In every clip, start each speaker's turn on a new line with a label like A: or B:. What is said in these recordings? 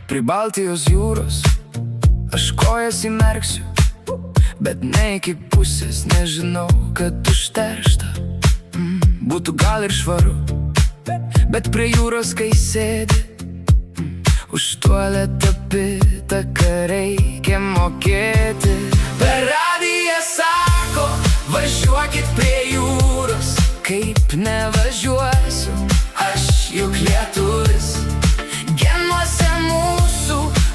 A: Prie Baltijos jūros aš kojas įmerksiu, bet ne iki pusės, nežinau, kad užteršta. Būtų gal ir švaru, bet prie jūros, kai sėdi, už tualetą pitaką reikia mokėti. Per radiją sako, važiuokit prie jūros. Kaip nevažiuosiu, aš juk lietuvis. Genuose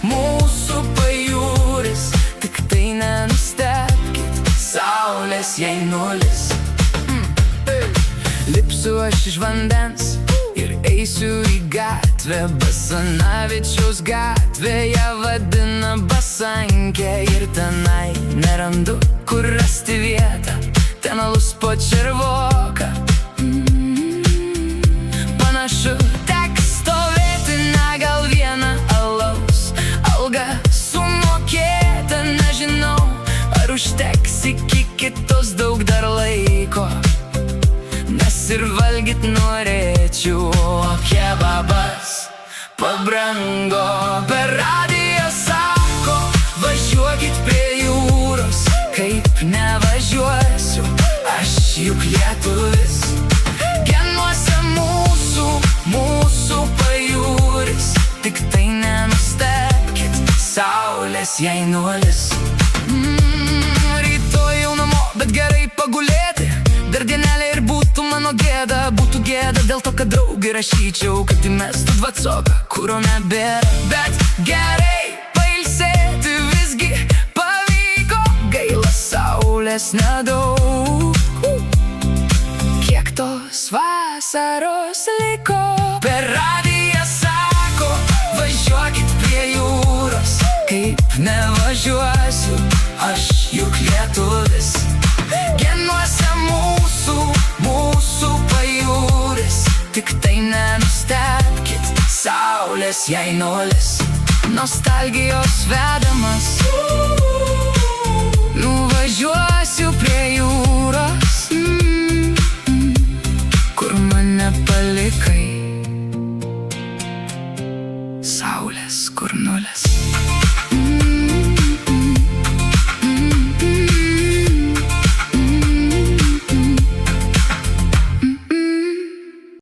A: mūsų pajūris. Tik tai nenustebkit, saulės jai nulis. Lipsiu aš iš vandens ir eisiu į gatvę. Basanavičiaus gatvė ją vadina Basankė. Ir tenai nerandu, kur rasti vietą. Ten alus po červoką. Panašu, teks stovėti ne gal vieną alaus. Alga sumokėta, nežinau, ar užteks iki kitos daug dar laiko. Nes ir valgyt norėčiau, o kebabas pabrango. Per radiją sako, važiuokit prie jūros. Kaip nevažiuosiu, aš juk lietuvis. Genuose mūsų pajūris. Tik tai nenustebkit, saulės jai nulis. Rytoj jau namo, bet gerai pagulėti. Dar dienelė ir būtų mano gėda. Būtų gėda dėl to, kad draugui rašyčiau, kad įmestų dvacoką, kurio nebėra. Bet gerai pailsėti visgi pavyko. Gaila, saulės nedaug. Kiek tos vasaros liko? Per radiją sako, važiuokit prie jūros. Kaip nevažiuosiu, aš juk lietuvis. Genuose mūsų pajūris. Tik tai nenustebkit, saulės jai nulis. Nostalgijos vedamas nuvažiuosiu prie jūros. Kur mane palikai, saulės kur nulis.